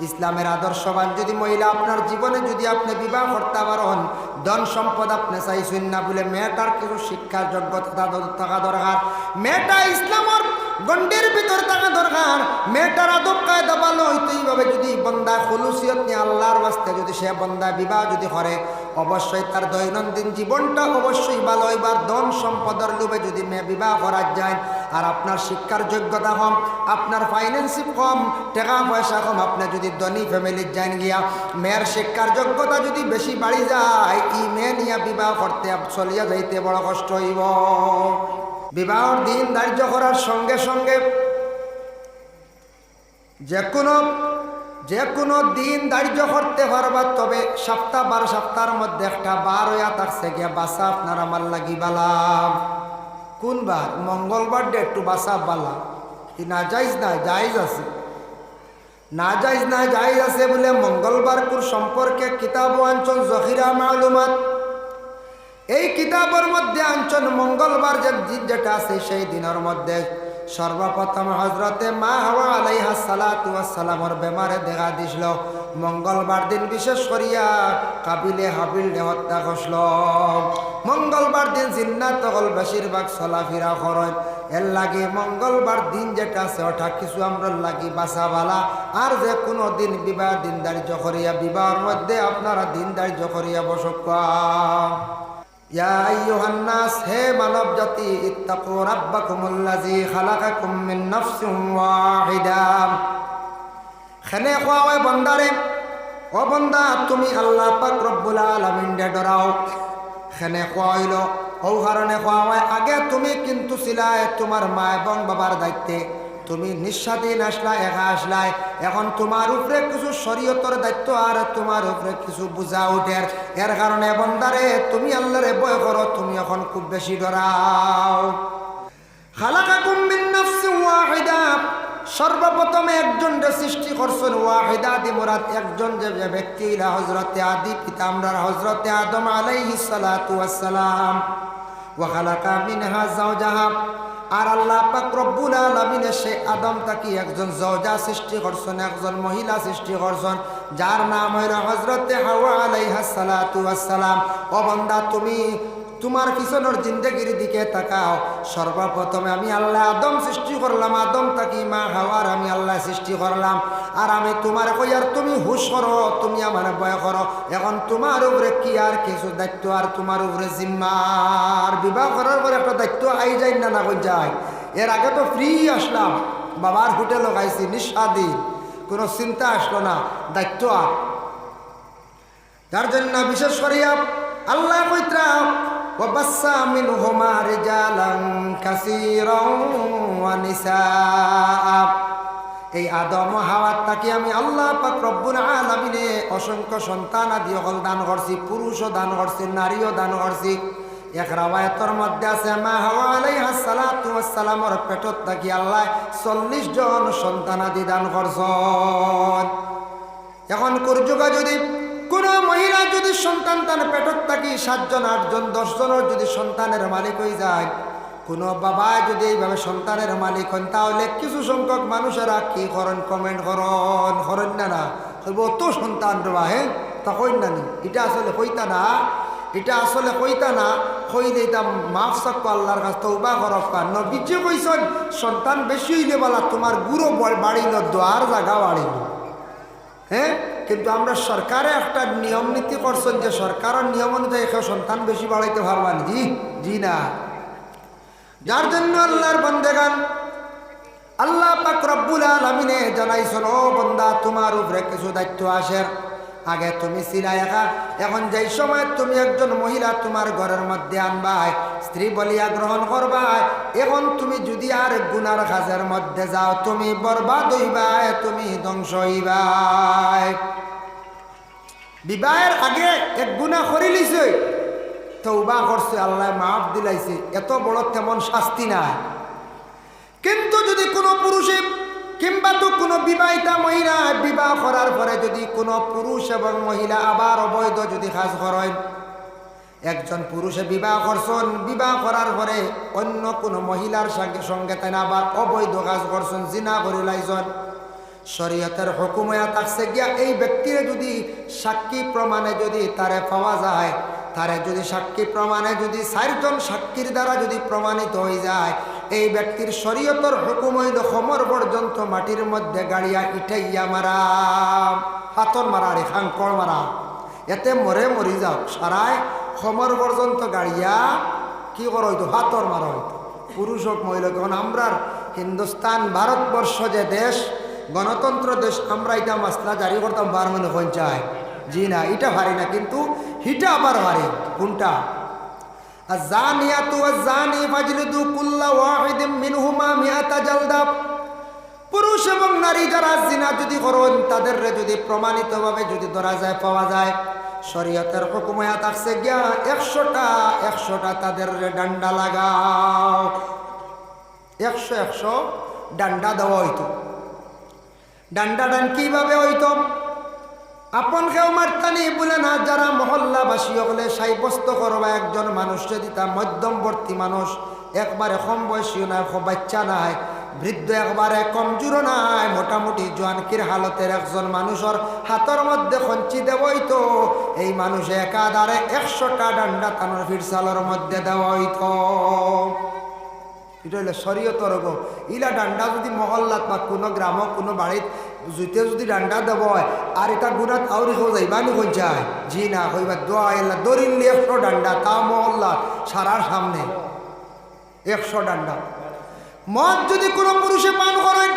ইসলামের আদর্শবান যদি মহিলা আপনার জীবনে যদি আপনি বিবাহ করতে পারেন, ধন সম্পদ আপনি চাইছেন না বলে মেয়েটার কিছু শিক্ষার যোগ্যতা থাকা দরকার, মেয়েটা ইসলামের গণ্ডির ভিতর থাকা দরকার, মেয়েটার আদব কায়দা ভালো হইতে এইভাবে যদি বন্দা খুলুসিয়ত নিয়ে আল্লাহর ওয়াস্তে যদি সে বন্দা বিবাহ যদি করে, অবশ্যই তার দৈনন্দিন জীবনটা অবশ্যই ভালো হইবার। ধন সম্পদের লোভে যদি মেয়ে বিবাহ করা যায় আর আপনার শিক্ষার যোগ্যতা কম, আপনার ফাইন্যান্সি কম, টাকা পয়সা কম, আপনি যদি ধনী ফ্যামিলির যান গিয়া মেয়ের শিক্ষার যোগ্যতা যদি বেশি বাড়ি যায়, এই মেয়ে নিয়ে বিবাহ করতে চলিয়া যাইতে বড় কষ্ট হইব। বিবাহর দিন ধার্য করার সঙ্গে সঙ্গে যে কোনো দিন ধার্য করতে পারবা, তবে সপ্তাহ সপ্তাহের মধ্যে একটা বার হইয়া থাকছে গিয়া বাসা আপনার আমার লাগি বালাম। কোন বার? মঙ্গলবার ডে একটু বাসা বালা না যাইজ না জায়েজ আছে, না যাইজ না জায়েজ আছে বলে মঙ্গলবার কুর সম্পর্কে কিতাব আনছন জখিরা মালুমাত। এই কিতাবের মধ্যে আনছন মঙ্গলবার যেটা আছে সেই দিনের মধ্যে সর্বপ্রথম হজরতে মা হাওয়া আলাইহা সালাতু ওয়াস সালামের বেমারে দেখা দিছিল। মঙ্গলবার দিন বিশেষ করিয়া কাবিলে হাবিল হত্যা করছিল। মঙ্গলবার দিন জিন্নাত তকল বেশিরভাগ চলাফেরা করেন, এর লাগে মঙ্গলবার দিন যেটা আছে ওটা কিছু আমরা লাগি বাসাবালা। আর যে কোনো দিন বিবাহ দিন ধার্য করিয়া বিবাহের মধ্যে আপনারা দিন ধার্য করিয়া বসক। ইয়া আইয়ুহান নাস, হে মানব জাতি, ইত্তাকু রাব্বাকুমুল্লাযী খালাকাকুম মিন নাফসিন ওয়াহিদা। খানে কোয়া বান্দারে, ও বান্দা তুমি আল্লাহ পাক রব্বুল আলামিন দে ডরাও। খানে কোয়া হইল ও কারণে কোয়া হয়, আগে তুমি কিন্তু ছিলাই তোমার মা এবং বাবার দায়িত্বে, তুমি নিঃস্বাধীন আসলাই, একা আসলাই। এখন তোমার উপরে কিছু শরীয়তের দায়িত্ব আর তোমার উপরে কিছু বুঝা উঠে। এর কারণে বন্দারে তুমি আল্লাহরে ভয় করো, তুমি এখন খুব বেশি ডরাও। খালাকাকুম মিন নাফসিন ওয়াহিদা, সর্বপ্রথমে একজন সৃষ্টি করছেন। ওয়াহিদা দি মুরাদ একজন, যে ব্যক্তি হযরতে আদি পিতা আমরার হযরতে আদম আলাইহিস সালাতু ওয়াস সালাম। ওয়া খালাকা মিনহা যাওজাহা, আর আল্লাহ পাক রব্বুল আলামিন সে আদম তাকে একজন জওজা সৃষ্টি করছেন, একজন মহিলা সৃষ্টি করছেন, যার নাম হইল হযরতে হাওয়া আলাইহাস সালাতু ওয়াস সালাম। ও বান্দা তুমি তোমার পিছনের জিন্দেগির দিকে তাকাও। সর্বপ্রথমে আমি আল্লাহ আদম সৃষ্টি করলাম, আদম তাকি মা হাওয়ার আমি আল্লাহ সৃষ্টি করলাম। আর আমি তোমার কই আর তুমি হুশ করো, তুমি আমার ভয় করো। এখন তোমার উপরে কি আর কিছু দায়িত্ব আর তোমার উপরে জিম্মার। বিবাহ করার পরে একটা দায়িত্ব আই যায় না, না কই যায়। এর আগে তো ফ্রি আসলাম, বাবার হোটেল খাইছি নিঃস্বাধীন, কোনো চিন্তা আসলো না, দায়িত্ব আর। যার জন্য বিশেষ করিয়া আল্লাহ কইত্রা ওয়াবাসসা মিনহুমা রিজালান কাসীরান ওয়া নিসা। এই আদম হাওয়াত তাকে আমি আল্লাহ পাক রব্বুল আলামিনে অসংখ্য সন্তান আদি সকল দান করছি, পুরুষও দান করছি, নারীও দান করছি। এক রাওয়ায়াতের মধ্যে আছে মা হাওয়া আলাইহাস সালাতু ওয়াস সালামের পেটত থাকি আল্লাহ 40 জন সন্তান আদি দান করছেন। এখন কুরযুগা যদি কোন মহিলা যদি সন্তান তার পেটত থাকি 7 জন 8 জন 10 জনের যদি সন্তানের মালিক হয়ে যায়, কোনো বাবা যদি এইভাবে সন্তানের মালিক হন, তাহলে কিছু সংখ্যক মানুষেরা কি করেন, কমেন্ট করেন না অত সন্তান দেবা, হ্যাঁ তা কইন না নি, এটা আসলে কইতা না, এটা আসলে কইতা না, কই দিতাম মাফ চাকো আল্লাহর কাছে তওবা করব। নবীজি কইছেন সন্তান বেশি হইলে বলা তোমার গুরু বাড়িল, দোয়ার জায়গা বাড়িল। হ্যাঁ, কিন্তু আমরা সরকারে একটা নিয়ম নীতি করছেন যে সরকারের নিয়ম অনুযায়ী কেউ সন্তান বেশি বাড়াইতে পারবেন, জি না। যার জন্য আল্লাহর বান্দেগান আল্লাহ পাক রব্বুল আলামিনে জানাইছেন, ও বান্দা তোমার উপরে কিছু দায়িত্ব আসে। আগে তুমি ছিলা একা, এখন যেই সময় তুমি একজন মহিলা তোমার ঘরের মধ্যে আনবাই, স্ত্রী বলিয়া গ্রহণ করবাই, এখন তুমি যদি আর গুনার কাজের মধ্যে যাও, তুমি বরবাদ হইবাই, তুমি ধ্বংস হইবাই। বিবাহের আগে এক গুনাহ করে লিছে, তওবা করছে, আল্লাহ মাফ দিলাইছে, এত বড় তেমন শাস্তি নাই। কিন্তু যদি কোনো পুরুষে কিংবা তো কোনো বিবাহিতা মহিলা বিবাহ করার পরে যদি কোনো পুরুষ এবং মহিলা আবার অবৈধ যদি কাজ করেন, একজন পুরুষে বিবাহ করছেন, বিবাহ করার পরে অন্য কোনো মহিলার সঙ্গে তাই আবার অবৈধ কাজ করছেন, জিনা করে লাইছেন, শরীয়তের হুকুম হইয়া থাকছে গিয়া এই ব্যক্তিরে যদি সাক্ষী প্রমাণে যদি তারে পাওয়া যায়, তারে যদি সাক্ষী প্রমাণে যদি 4 জন সাক্ষীর দ্বারা যদি প্রমাণিত হয়ে যায়, এই ব্যক্তির শরীয়তের হুকুম হইল খমর পর্যন্ত মাটির মধ্যে গাড়িয়া ইটাইয়া মারা, হাতর মারা রে খাঙ্কর মারা, এতে মরে মরি যাও সারায় খমর পর্যন্ত গাড়িয়া কি করা হইতো, হাতর মারা হইতো। পুরুষ হোক মহিলা, কারণ আমরার হিন্দুস্তান ভারতবর্ষ যে দেশ, গণতন্ত্র দেশ, আমরা এটা মাসলা জারি করতাম 12 মনে পঞ্চায়, জি না এটা ভারি না, কিন্তু হিটা আবার ভারি। কোনটা? আযানিয়াতু ওয়াযানি ফাজলিদু কুল্লা ওয়াহিদিম মিনহুমা মিআতা জালদা। পুরুষ এবং নারী যারা জিনা যদি করেন তাদের যদি প্রমাণিতভাবে যদি ধরা যায়, পাওয়া যায়, শরীয়তের হুকুম হইয়া থাকছে গিয়া 100টা তাদের ডান্ডা লাগাও, 100 ডান্ডা দেওয়া হইতো। ডান্ডা ডান কিভাবে হইতো? আপন কেউ মারতানি বলে না, যারা মহল্লাবাসী হলে সাব্যস্ত করবা একজন মানুষকে দিতা, মধ্যমবর্তী মানুষ, একবারে কম বয়সীও নাই, বাচ্চা নাই, বৃদ্ধ একবারে কমজোরও নাই, মোটামুটি জোয়ানকির হালতের একজন মানুষের হাতের মধ্যে খঞ্চি দেওয়া হইতো। এই মানুষ একাধারে 100টা ডান্ডা তানোর ফিরসালের মধ্যে দেওয়া হইতো। এটা হইলে শরীয়তর গো। ইলা ডান্ডা যদি মহল্লাত বা কোনো গ্রাম কোনো বাড়িত জুতে যদি ডান্ডা দেব হয়, আর এটা গুণাত আউরি হয়ে যাইবানি হয়ে যায়, জি না হইবা দোয়া এলা দরিলে 100 ডান্ডা, তা মহল্লাত সারার সামনে 100 ডান্ডা। মদ যদি কোনো পুরুষে পান করেন,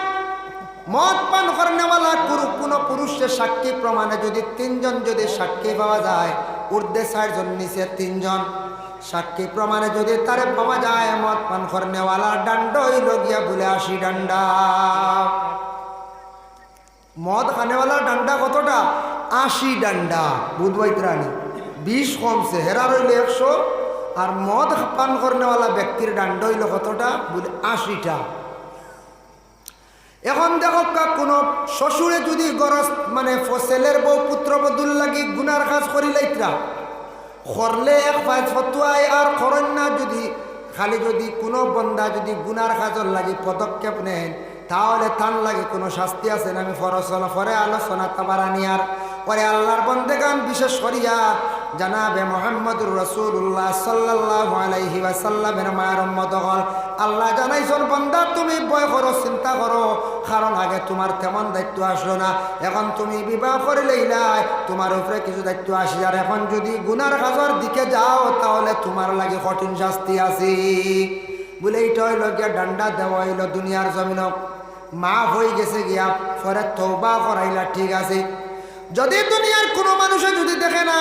মদ পান করেন নেওয়ালা কোনো পুরুষের সাক্ষী প্রমাণে যদি 3 জন যদি সাক্ষী পাওয়া যায়, ঊর্ধ্বে 4 জন নিচে 3 জন সাক্ষী প্রমাণে যদি তারে পাওয়া যায়, মদ পান করেনেওয়ালা ডান্ড হইল গিয়া বলে 80 ডান্ডা। মদ খানেওয়ালা ডান্ডা কতটা? 80 ডান্ডা। বুধবাইত রানী 20 কমছে, হেরা রইল 100, আর মদ পান করেনেওয়ালা ব্যক্তির ডান্ড হইল কতটা? বলে 80টা। এখন দেখো কোনো শ্বশুরে যদি গরজ মানে ছেলের বউ পুত্রবধূর লাগি গুনার কাজ করিলাইত্রা করলে এক ফতুয়ায় আর করেন না, যদি খালি যদি কোনো বন্দা যদি গুনার কাজর লাগি পদক্ষেপ নেন, তাহলে তার লাগে কোনো শাস্তি আছে না? আমি পরে আলোচনা তাবারানিয়ার পরে আল্লাহর বন্দেগান বিশেষ করিয়া জানাবে মুহাম্মদুর রাসূলুল্লাহ সাল্লাল্লাহু আলাইহি ওয়াসাল্লামের মায়ের উম্মত হল, আল্লাহ জানাইছেন বান্দা তুমি ভয় করো, চিন্তা করো, কারণ আগে তোমার তেমন দায়িত্ব আসলো না, এখন তুমি বিবাহ করে লইলাই, তোমার উপরে কিছু দায়িত্ব আসি, আর এখন যদি গুনার কাজের দিকে যাও তাহলে তোমার লাগে কঠিন শাস্তি আছে। বলে এইটা হইল গিয়া ডান্ডা দেওয়া হইল দুনিয়ার জমিন, মাফ হয়ে গেছে গিয়া, পরে তওবা করাইলা, ঠিক আছে। যদি দুনিয়ার কোনো মানুষে যদি দেখে না,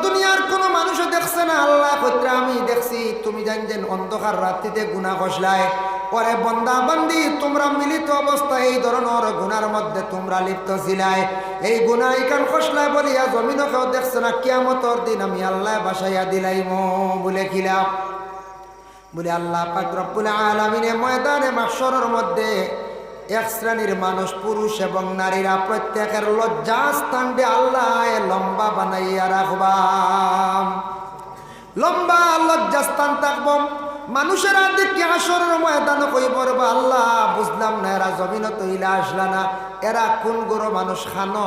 দুনিয়ার কোনো মানুষও দেখছে না, আল্লাহ কইরা আমি দেখছি, তুমি জানছেন অন্ধকার রাত্রিতে গুনাহ কষলায়, পরে বন্দা বান্দি তোমরা মিলিত অবস্থায় এই ধরনের গুনার মধ্যে তোমরা লিপ্ত ছিলাই, এই গুনাহ ইকান কষলায় বলিয়া জমিনও কেউ দেখছে না, কিয়ামতের দিন আমি আল্লাহ বাসাইয়া দিলাইম বলে খিলাম। বলে আল্লাহ পাক রব্বুল আলামিন ময়দানে মাহশরের মধ্যে এক শ্রেণীর মানুষ পুরুষ এবং নারীরা প্রত্যেকের লজ্জাস্থানটি আল্লাহ লম্বা বানাইয়া রাখবাম, লম্বা লজ্জাস্থান থাকব। মানুষেরা দেখি হাসরের ময়দানে কইব রে আল্লাহ বুঝলাম না, এরা জমিন তৈলা আসলা না, এরা কোন গরো মানুষ খানো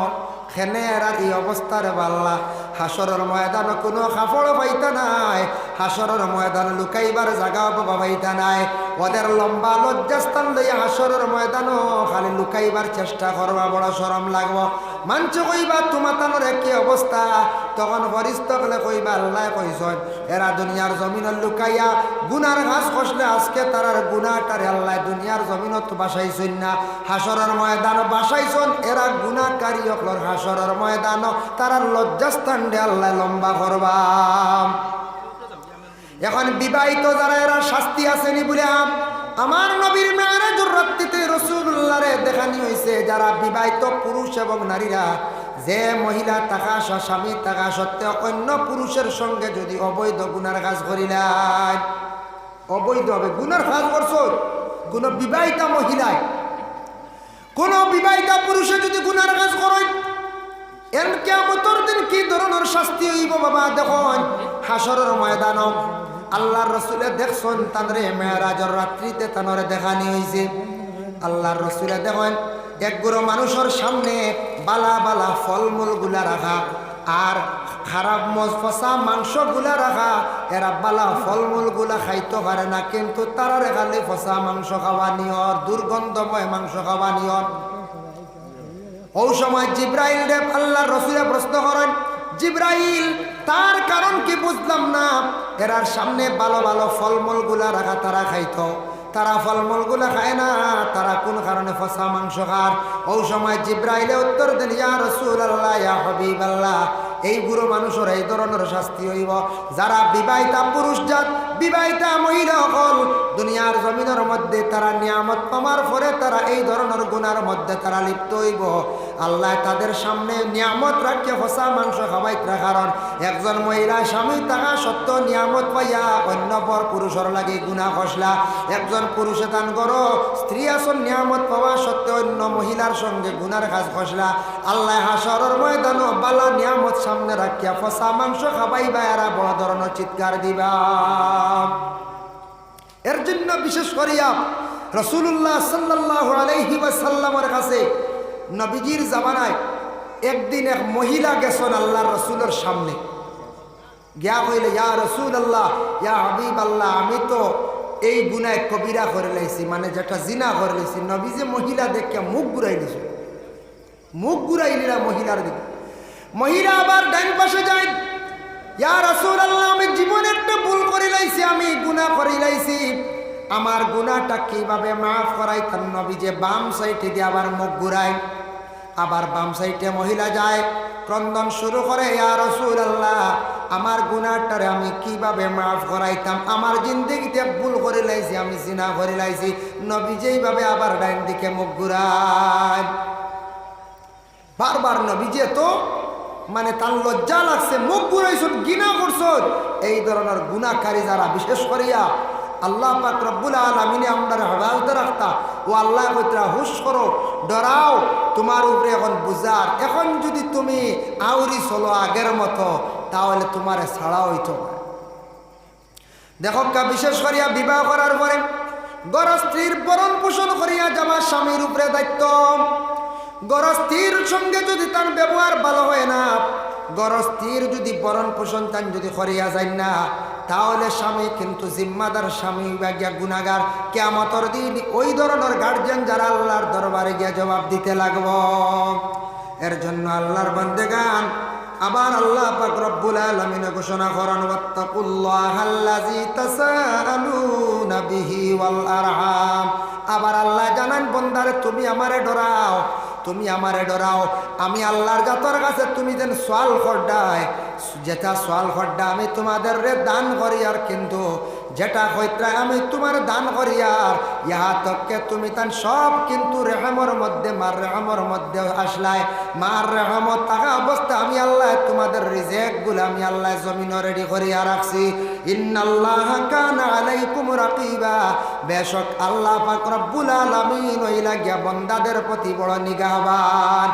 খেনে এরা এই অবস্থা রে আল্লাহ। হাসরের ময়দানে কোনো কাপড় পাইতা নাই, হাসরের ময়দানে লুকাইবার জায়গাও বাবা পাইতা নাই, ওদের লম্বা লজ্জাস্থান লইয়া হাসরের ময়দানও খালি লুকাইবার চেষ্টা করবা, বড় শরম লাগবো। মানছ কইবা তোমার তানোর একই অবস্থা, তখন ফরিস্ত গেলে কইবা আল্লাহ কইসন এরা দুনিয়ার জমিন লুকাইয়া গুনার ঘাস খসলে আজকে তারার গুনাটারে আল্লাহ দুনিয়ার জমিনত বাসাইছেন না, হাসরের ময়দান বাসাইছেন, এরা গুনাহকারী অকলর হাসরের ময়দান তারার লজ্জাস্থান দে আল্লাহ লম্বা করবা। এখন বিবাহিত যারা এরা শাস্তি আসেনি বলে আমার নবীর মেরাজের রাত্রিতে রাসূলুল্লাহরে দেখানি হয়েছে, যারা বিবাহিত পুরুষ এবং নারীরা, যে মহিলা থাকা স্বামী থাকা সত্ত্বেও অন্য পুরুষের সঙ্গে যদি অবৈধ গুনার কাজ করিলেন, অবৈধ হবে গুনার কাজ করছো, কোন বিবাহিতা মহিলায় কোন বিবাহিতা পুরুষে যদি গুনার কাজ করেন, এর কিয়ামতের দিন কি ধরনের শাস্তি হইব বাবা দেখুন। হাসরের ময়দান আল্লাহর রাসূলে দেখছেন তানরে মেরাজের রাত্রিতে তানরে দেখানি হয়েছে, আল্লাহর রসুলে দেখেন এক গুঁড়ো মানুষের সামনে বালা বালা ফলমূল গুলা রাখা আর খারাপ ফসা মাংস গুলা রাখা। এরা বালা ফলমূল গুলা খাইতে পারে না, কিন্তু তারা খালি ফসা মাংস খাওয়া নিয়র, দুর্গন্ধময় মাংস খাওয়া নিয়র। ওই সময় জিব্রাইল রে আল্লাহর রসুলে প্রশ্ন করেন, জিব্রাইল তার কারণ কি বুঝলাম না, এরার সামনে ভালো ভালো ফলমূল গুলা রাখা তারা খাইতো, তারা ফলমূল গুলা খায় না, তারা কোন কারণে ফসা মাংস খার? ওই সময় জিব্রাইলে উত্তর দেন, ইয়া রাসূলুল্লাহ, ইয়া হাবিবাল্লাহ, এই বুড়ো মানুষের এই ধরনের শাস্তি হইব যারা বিবাহিতা পুরুষ জাত, বিবাহিতা মহিলা হল দুনিয়ার জমিনের মধ্যে তারা নিয়ামত পাওয়ার পরে তারা এই ধরনের গুনার মধ্যে তারা লিপ্ত হইব। আল্লাহ তাদের সামনে নিয়ামত রাখিয়া ফসা মাংস খাওয়াইতে, কারণ একজন মহিলা স্বামী থাকা সত্য নিয়ামত পাইয়া অন্য পর পুরুষের লাগে গুনাহ খসলা। একজন পুরুষে দান করো, স্ত্রী আসন নিয়ামত পাওয়া সত্ত্বেও অন্য মহিলার সঙ্গে গুনার কাজ খসলা। আল্লাহ হাসরের ময়দানও বালা নিয়ামত সামনে রাখিয়া ফসা মাংস খাবাইবা, এরা বড় ধরনের চিৎকার দিবা। এর জন্য বিশেষ করিয়া রাসূলুল্লাহ সাল্লাল্লাহু আলাইহি ওয়াসাল্লামের কাছে নবীজির জামানায় একদিন এক মহিলা গেছেন আল্লাহর রসুলের সামনে, গিয়া কইলে, ইয়া রাসূলুল্লাহ, ইয়া হাবিবাল্লাহ, আমি তো এই গুনায় কবিরা করে লাইছি, মানে যেটা জিনা করে লাইছি। নবীজি মহিলা দেখে মুখ ঘুরাই দিছে, মুখ ঘুরাই নিলা মহিলার দিকে। মহিলা আবার ডাইন পাশে যায়, ইয়া রাসূলুল্লাহ, আমি জীবনে একটা ভুল করে লাইছি, আমি গুনাহ করে লাইছি, আমার গুনাহটা কিভাবে মাফ করাইতেন? নবীজি বাম সাইডে দিয়ে আবার মুখ ঘুরায়, আবার বাম সাইডে মহিলা যায়, ক্রন্দন শুরু করে, ইয়া রাসূলুল্লাহ, আমার গুনাহটারে আমি কিভাবে মাফ করাইতাম? আমার জিন্দেগিতে ভুল করে লাইছি, আমি জিনা করে লাইছি। নবীজি এইভাবে আবার ডাইন দিকে মুখ ঘুরায়। বারবার নবীজি তো মানে তার লজ্জা লাগছে, মুখ ঘুরাইছুন, গিনা করছুন। এই ধরনের গুনাহকারী যারা, বিশেষ করিয়া আল্লাহ পাক রব্বুল আলামিনে আমরা হেফাজতে রাখতা, ও আল্লাহ কইতরা হুশ করো, ডরাও, তোমার উপরে এখন বুঝার, এখন যদি তুমি আউরি চলো আগের মতো, তাহলে তোমার ছাড়া হইতো না। দেখো, বিশেষ করিয়া বিবাহ করার পরে গরস্ত্রীর ভরণ পোষণ করিয়া যাওয়া স্বামীর উপরে দায়িত্ব। গরস্ত্রীর সঙ্গে যদি তার ব্যবহার ভালো হয় না, গরস্ত্রীর যদি ভরণ পোষণ তান যদি করিয়া যায় না, তাহলে স্বামী কিন্তু জিম্মাদার, স্বামী গিয়া গুনাহগার। কিয়ামতের দিন ওই ধরনের গার্জিয়ান যারা আল্লাহর দরবারে গিয়া জবাব দিতে লাগব। এর জন্য আল্লাহর বান্দেগান আবার আল্লাহ পাক রব্বুল আলামিন ঘোষণা করেন, ওয়াত্তাকুল্লাহাল্লাযী তাসাআলুনা বিহি ওয়াল আরহাম। আবার আল্লাহ জানান, বন্দারে তুমি আমারে ডরাও, তুমি আমারে ডরাও, আমি আল্লাহর জাতর কাছে তুমি যেন সোয়াল করডায়, যেটা সোয়াল করডা আমি তোমাদের রে দান করি, আর কিন্তু যেটা হইত্রা আমি তোমার দান করি, আর ইহা তককে তুমি তান সব কিন্তু রেহমর মধ্যে, মার রেহমর মধ্যে আসলাই। মার রেহমত থাকা অবস্থা আমি আল্লাহ তোমাদের রিজেক গুলো আমি আল্লাহ জমিন রেডি করিয়া রাখছি। ইন্নাল্লাহা কানা আলাইকুম রাকিবা, বেশক আল্লাহ পাক রব্বুল আলামিন ওই লাগিয়া বন্দাদের প্রতি বড় নিগাহবান।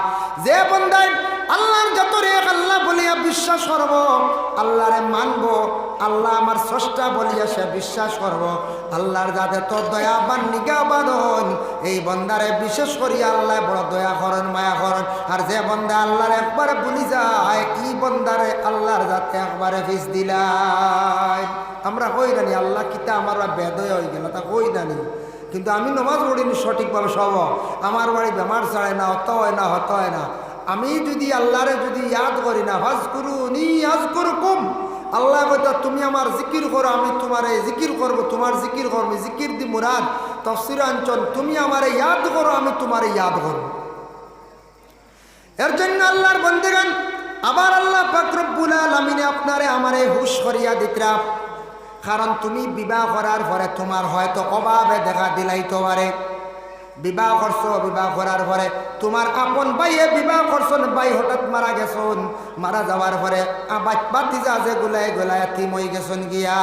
যে বন্দায় আল্লাহর যতরে আল্লাহ বলিয়া বিশ্বাস করব, আল্লাহরে মানব, আল্লাহ আমার স্রষ্টা বলিয়া সে বিশ্বাস করব, আল্লাহর যাতে তোর দয়াবান নিগাহবান হন, এই বন্দারে বিশেষ করিয়া আল্লাহ বড় দয়া করেন, মায়া করেন। আর যে বন্দা আল্লাহর একবারে ভুলি যায়, এই বন্দারে আল্লাহর যাতে একবারে ফিস দিলাই। আমরা কই জানি আল্লাহ কিতা আমার বেদয় হয়ে গেল, তা কই জানি, কিন্তু আমি নমাজ পড়িনি সঠিকভাবে সব, আমার বাড়ি বেমার ছাড়ে না, হত হয় না, হত হয় না। আমি যদি আল্লাহরে যদি ইয়াদ করি না, ফাজকুরুনি আযকুরকুম, আল্লাহ কইতা তুমি আমার জিকির করো, আমি তোমার জিকির করব, তোমার জিকির করব, জিকির দি মুরাদ তাফসীর আনচন, তুমি আমারে ইয়াদ করো, আমি তোমারে ইয়াদ করব। এর জন্য আল্লাহর বন্দেগান আবার আল্লাহ পাক রব্বুল আলামিনে আপনারে আমারে হুশ করিয়া দিতরা, কারণ তুমি বিবাহ করার পরে তোমার হয়তো অভাবে দেখা দিলাইতে পারে। বিবাহ করছো, বিবাহ করার পরে তোমার আপন ভাইয়ে বিবাহ করছেন, ভাই হঠাৎ মারা গেছেন, মারা যাওয়ার পরে বাতিজা যে গোলায় গোলায় এতিম হয়ে গেছেন গিয়া,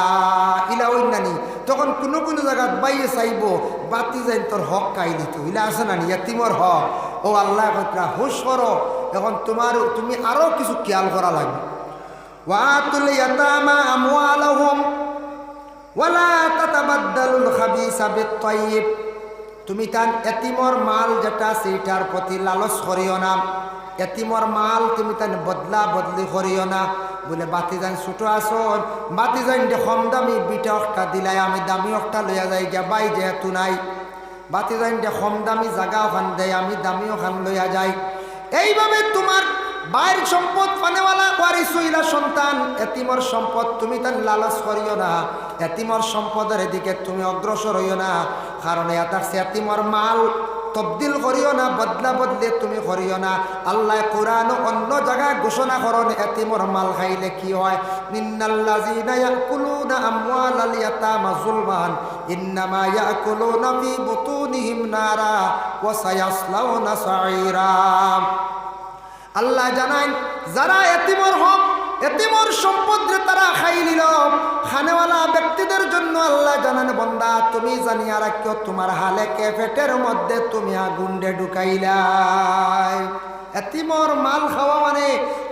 ইলা ওই নানি, তখন কোনো কোনো জায়গায় বাইয়ে চাইব বাতিজাই তোর হক কাই দিত, ইলা আছে নানি এতিমর হক। ও আল্লাহ কইরা হুশ করো, এখন তুমি আরো কিছু খেয়াল করা লাগবে। ওয়াতুল ইয়াতামা আমওয়ালাহুম ওয়ালা তাতাবাদদালুল খাবিসা বিত-তাইয়্যিব, তুমি তান এতিমর মাল যেটা সেইটার প্রতি লালস করিও না, এতিমর মাল তুমি তান বদলা বদলি করিও না। বলে বাতিজান ছোটো আসন, বাতিজান যে কম দামি বিটা একটা দিলাই আমি দামি একটা লইয়া যাই গিয়া বাই যেহেতু নাই, বাতিজান যে কম দামি জায়গা ওখান দেয় আমি দামি ওখান লইয়া যাই। এইভাবে তোমার বাইর সম্পদ পানেওয়ালা ওয়ারিসইলা সন্তান এতিমর সম্পদ তুমি তার লালস করিও না, এতিমর সম্পদের দিকে তুমি অগ্রসর হইও না। কারণ এটাছে এতিমর মাল তবদিল করিও না, বদলা বদলে তুমি করিও না। আল্লাহ কোরআন অন্য জায়গায় ঘোষণা করেন এতিমর মাল খাইলে কি হয়, ইন্নাল্লাযীনা ইয়াকুলুনা আমওয়ালাল ইয়াতামা যুলমান ইন্নামা ইয়াকুলুনা ফী বুতুনিহিম নারা ওয়া সায়াসলাউনা সাঈরা। আল্লাহ জানান যারা এতিমর হক এতিমর সম্পদ তারা খাই নিল, খানেওয়ালা ব্যক্তিদের জন্য আল্লাহ জানান বন্দা তুমি জানিয়া রাখিও তোমার হালে কে পেটের মধ্যে তুমি আগুন ঢুকাইলাই। এতিমর মাল খাওয়া মানে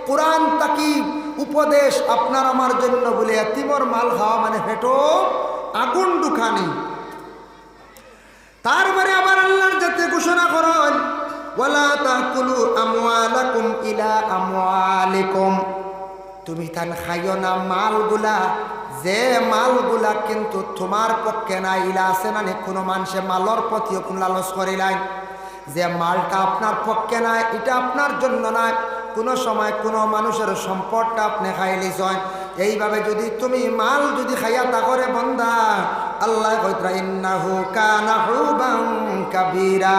কোরআন তাকি উপদেশ আপনার আমার জন্য বলে এতিমর মাল খাওয়া মানে পেটো আগুন ঢুকানি। তারপরে আবার আল্লাহর যাতে ঘোষণা করেন ওয়ালা তাকুলু আমওয়ালাকুম ইলা আমওয়ালিকুম, তুমি তান খাইও না মালগুলা যে মালগুলা কিন্তু তোমার পক্ষে না। ইলা আছে না কোনো মানুষে মালর প্রতিও কোন লালস করিলাই, যে মালটা আপনার পক্ষে নাই এটা আপনার জন্য নয়। কোনো সময় কোনো মানুষের সম্পদটা আপনি খাইলিছেন, এইভাবে যদি তুমি মাল যদি খাইয়া তা করে বন্দা আল্লাহ কইতরা ইন্নাহু কানা হুবান কাবীরা,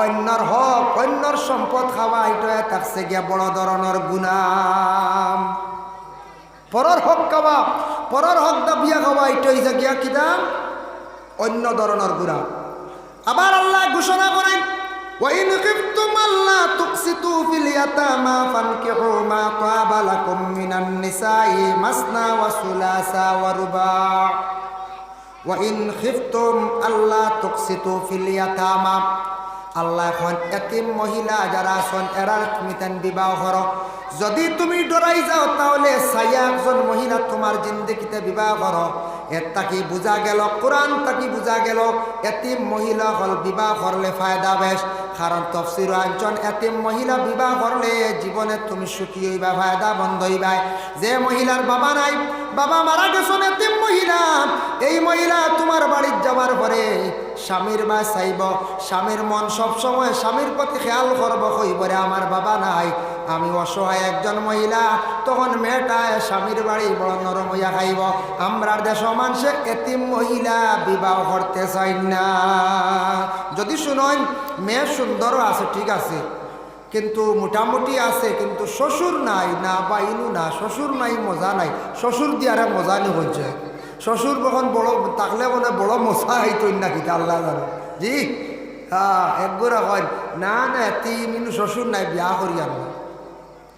অন্যর হক অন্যর সম্পদ খাওয়া এটা থাকছে গিয়া বড় ধরনের গুনাহ। পরর হক খাওয়া পরর হক দাবিয়া খাওয়া এটা হইছে গিয়া কিনা অন্য ধরনের গুনাহ। আবার আল্লাহ ঘোষণা করেন وَإِنْ خِفْتُمْ أَلَّا تُقْسِطُوا فِي الْيَتَامَى فَانكِحُوا مَا طَابَ لَكُم مِّنَ النِّسَاءِ مَثْنَى وَثُلَاثَ وَرُبَاعَ وَإِنْ خِفْتُمْ أَلَّا تُقْسِطُوا فِي الْيَتَامَى। আল্লাহ এখন এতিম মহিলা যারা আছেন এরা তুমি তেন বিবাহ করো। যদি তুমি ডরাই যাও তাহলে সাইয়া একজন মহিলা তোমার জিন্দেগিতে বিবাহ করো। এর তাকি বোঝা গেল, কোরআন তাকি বোঝা গেল এতিম মহিলা হল বিবাহ করলে ফায়দা বেশ। কারণ তফসির আঞ্চন এতিম মহিলা বিবাহ করলে জীবনে তুমি সুখী হইবা, ফায়দা বন্ধ হইবা। যে মহিলার বাবা নাই, বাবা মারা গেছেন এতিম মহিলা, এই মহিলা তোমার বাড়ির যাওয়ার পরে স্বামীর মা চাইব, স্বামীর মন সবসময় স্বামীর প্রতি খেয়াল করবো, কইবরে আমার বাবা নাই আমি অসহায় একজন মহিলা। তখন মেয়েটায় স্বামীর বাড়ি বড় নরম হইয়া খাইব। আমরার দেশ মানুষে এতিম মহিলা বিবাহ করতে চাই না। যদি শুনেন মেয়ে সুন্দরও আছে ঠিক আছে, কিন্তু মোটামুটি আছে, কিন্তু শ্বশুর নাই না বা ইনু না, শ্বশুর নাই মজা নাই, শ্বশুর দিয়ারে মজা নি হচ্ছে। শ্বশুর যখন বড় থাকলে মানে বড় মশা হইত না কি আল্লাহ জানো জি। হ্যাঁ একবার হয় না না এতিম ইনু শ্বশুর নাই বিয়া করি আনবো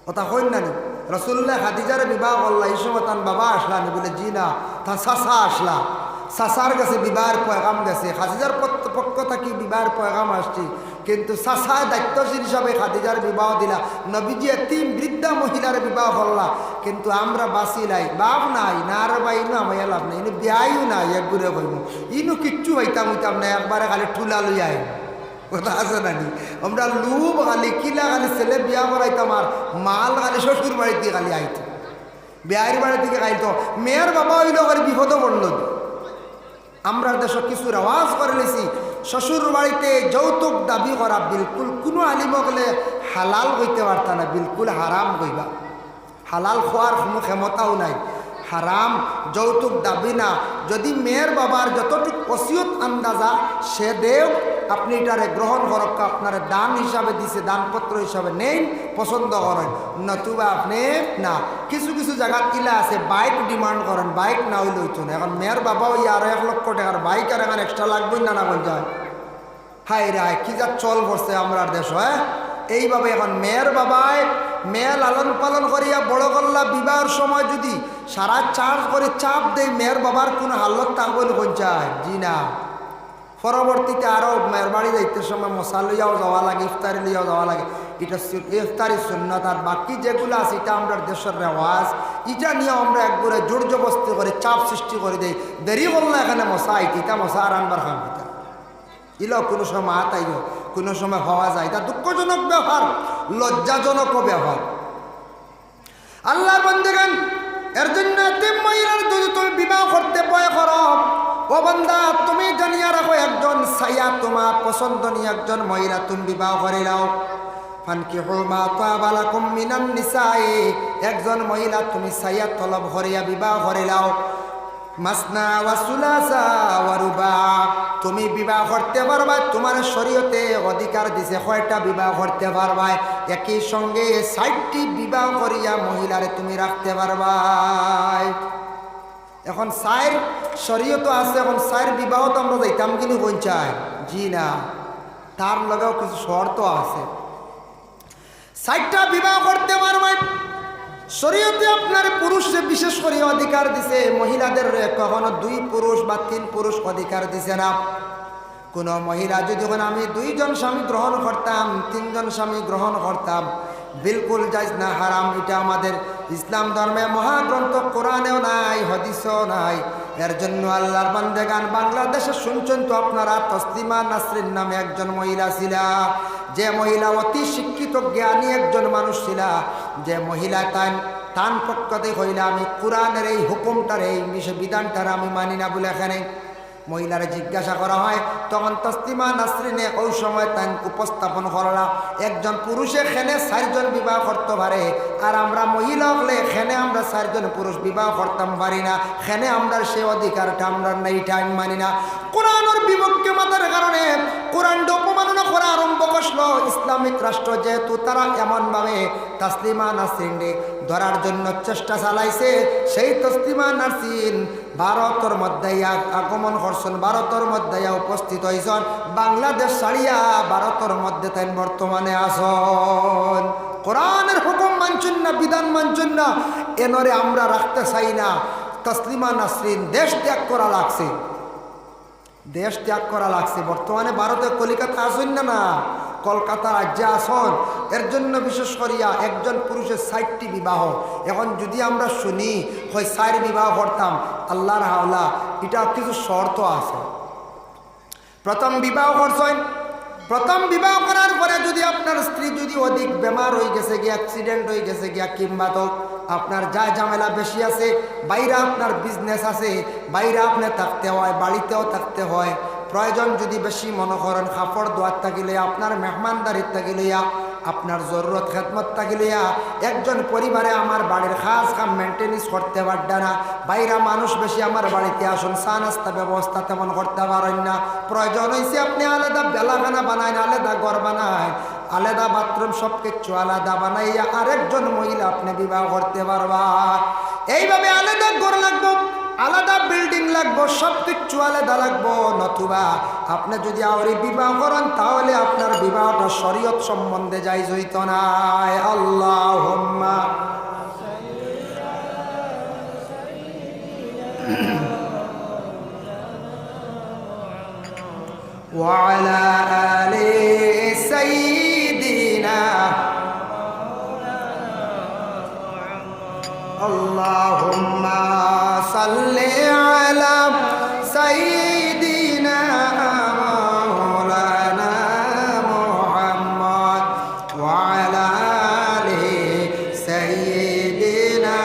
ওটা হইন না নি। রসুল্লাহ খাদিজারে বিবাহ করলা, এই সময় তার বাবা আসলা নি বলে জি না, তার চাষা আসলা, চাষার কাছে বিবাহের পয়গাম গেছে। খাদিজার পক্ষ থাকি বিবাহের পয়গাম আসছি, কিন্তু চাষায় দায়িত্বশীল হিসাবে খাদিজার বিবাহ দিলা। নবীজি এতিম বৃদ্ধা মহিলার বিবাহ করলা, কিন্তু আমরা বাঁচিলাই বাপ নাই না রে বা ইনু আমায় লাভ নাই, ইনু বিয়াইও নাই এক ঘুরে কইব ইনু কিচ্ছু হইতাম হইতাম না, একবারে খালি ঠুলা লই আই কথা আছে নানি। আমরা লুব খালি কিলা খালি ছেলে বিয়া করাইতাম আর মাল খালি শ্বশুর বাড়ির দিকে খালি আইতো, বিয়ের বাড়ির দিকে খাইতো। মেয়ের বাবা হইল করে বিপদও পড়ল। আমরা দেশ কিছু রেওয়াজ করে লেছি শ্বশুর বাড়িতে যৌতুক দাবি করা বিলকুল কোনো আলিম গেলে হালাল হইতে পারত না, বিলকুল হারাম কইবা। হালাল খোয়ার কোনো ক্ষমতাও নাই, হারাম যৌতুক দাবি না। যদি মেয়ের বাবার যতটুকু ওসিয়ত আন্দাজা সে দেও আপনি এটারে গ্রহণ করক, আপনার দান হিসাবে দিছে, দানপত্র হিসাবে নেই পছন্দ করেন, নতুবা আপনি না। কিছু কিছু জায়গা কিলা আছে বাইক ডিমান্ড করেন, বাইক না হইলে হইতো না। এখন মেয়ের বাবা ওই আরো 1 লক্ষ টাকার বাইক আর এখন এক্সট্রা লাগবেই না না বল যায়। হাই রায় কি যা চল পড়ছে আমরা দেশ। হ্যাঁ এইভাবে এখন মেয়ের বাবায় মেয়ে লালন পালন করিয়া বড় করলা, বিবাহের সময় যদি সারা চার্জ করে চাপ দেয় মেয়ের বাবার কোনো হালত থাকবে না পঞ্চায়েত জি না। পরবর্তীতে আরও মেয়ের বাড়ি যাইতে সময় মশা লইয়াও যাওয়া লাগে, ইফতারি লইয়াও যাওয়া লাগে, এটা ইফতারি সুন্নাত। আর বাকি যেগুলো আছে এটা আমরা দেশের রেওয়াজ, এটা নিয়ে আমরা একবারে জোর জবস্তি করে চাপ সৃষ্টি করে দেই। দেরি করলে এখানে মশা আইতে, এটা মশা আর আনবার খান পিতা ইলো কোনো সময় আতাইও, কোনো সময় হওয়া যায়, এটা দুঃখজনক ব্যাপার, লজ্জাজনক ব্যাপার। আল্লাহর বান্দাগণ, এর জন্য এতিম মহিলার যদি তুমি বিবাহ করতে ভয় করো, ও বান্দা তুমি জানিয়া রাখো, একজন ছায়া তোমার পছন্দনীয় একজন মহিলা তুমি বিবাহ করে নাও। ফানকিহু মা তাবা লাকুম মিনান নিসাই, একজন মহিলা তুমি ছায়া তলব করিয়া বিবাহ করে নাও। মাসনা ওয়া সুলাসা ওয়া রুবা, তুমি বিবাহ করতে পারবা, তোমার শরীয়তে অধিকার দিছে কয়টা বিবাহ করতে পারবা, একই সঙ্গে 60টি বিবাহ করিয়া মহিলারে তুমি রাখতে পারবা। এখন সাইর শরীয়ত আছে, এখন সাইর বিবাহ তো আমরা যাইতাম কিন্তু কোন চাই, জি না, তার লগেও কিছু শর্ত আছে। 60টা বিবাহ করতে পারবেন। শরীয়তে আপনার পুরুষে বিশেষ করে অধিকার দিছে, মহিলাদের কখনো 2 পুরুষ বা 3 পুরুষ অধিকার দিছে না। কোন মহিলা যদি আমি 2 জন স্বামী গ্রহণ করতাম, 3 জন স্বামী গ্রহণ করতাম, বিলকুল জায়েজ না, হারাম। এটা আমাদের ইসলাম ধর্মে মহাগ্রন্থ কোরআনেও নাই, হাদিসেও নাই। এর জন্য আল্লাহর বান্দাগান, বাংলাদেশে শুনছেন তো আপনারা, তসলিমা নাসরিন নামে একজন মহিলা ছিল, যে মহিলা অতি শিক্ষিত জ্ঞানী একজন মানুষ ছিল, যে মহিলা তান পক্ষতে হইলে আমি কোরআনের এই হুকুমটার এই বিধানটার আমি মানি না বলে এখানে মহিলারে জিজ্ঞাসা করা হয়, তখন তসলিমা নাসরিনে ওই সময় তাই উপস্থাপন করলা, একজন পুরুষে খেনে 4 জন বিবাহ করতে পারে, আর আমরা মহিলা হলে খেনে আমরা 4 জন পুরুষ বিবাহ করতাম পারি না, খেনে আমরা সে অধিকারটা আমরা নেই, টাইম মানি না। কোরআনের বিপক্ষে মাতার কারণে কোরআন অপমাননা করা আরম্ভ করলো ইসলামিক রাষ্ট্র, যেহেতু তারা এমনভাবে তসলিমা নাসরিনে ধরার জন্য চেষ্টা চালাইছে। সেই তসলিমা নাসরিন ভারতের মধ্যে আগমন করছেন, ভারতের মধ্যে উপস্থিত হয়েছেন, বাংলাদেশ ছাড়িয়া ভারতের মধ্যে তাই বর্তমানে আসন। কোরআনের হুকুম মানছেন না, বিধান মানছেন না, এনরে আমরা রাখতে চাই না। তসলিমা নাসরিন দেশ ত্যাগ করা লাগছে, দেশ ত্যাগ করা লাগছে। বর্তমানে ভারতে কলিকাতা আসেন না, না কলকাতা রাজ্যে আসন। এর জন্য বিশেষ করিয়া একজন পুরুষের 60টি বিবাহ। এখন যদি আমরা শুনি হয় 4 বিবাহ করতাম, আল্লাহর হাওলা, এটা কিছু শর্ত আছে। প্রথম বিবাহ করছেন, প্রথম বিবাহ করার পরে যদি আপনার স্ত্রী যদি অধিক বেমার হয়ে গেছে গিয়া, অ্যাক্সিডেন্ট হয়ে গেছে গিয়া, কিংবা তো আপনার যা ঝামেলা বেশি আছে, বাইরে আপনার বিজনেস আছে, বাইরে আপনি থাকতে হয়, বাড়িতেও থাকতে হয়, প্রয়োজন যদি বেশি মনে করেন, কাপড় দোয়ার থাকিলে, আপনার মেহমানদারির থাকিলিয়া, আপনার জরুরত খেদমত থাকিলিয়া, একজন পরিবারে আমার বাড়ির খাস কাম মেনটেন্স করতে পারবে না, বাইরা মানুষ বেশি আমার বাড়িতে আসুন, চা নাস্তা ব্যবস্থা তেমন করতে পারেন না, প্রয়োজন হয়েছে আপনি আলাদা বেলাখানা বানায়, আলাদা ঘর বানায়, আলাদা বাথরুম, সব কিছু আলাদা বানাইয়া আরেকজন মহিলা আপনি বিবাহ করতে পারবা। এইভাবে আলাদা ঘর লাগবো, আলাদা বিল্ডিং লাগবো, সব কিছু আলাদা লাগবো। নতুবা আপনি যদি আওরি বিবাহ করেন, তাহলে আপনার বিবাহটা শরীয়ত সম্বন্ধে জায়েজ হইতো না। আল্লাহুম্মা ওয়া আলা আলি সাইয়্যিদিনা আল্লাহুম্মা সাল্লি আলা সাইয়্যিদিনা মাওলানা মুহাম্মদ ওয়া আলা আলি সাইয়্যিদিনা।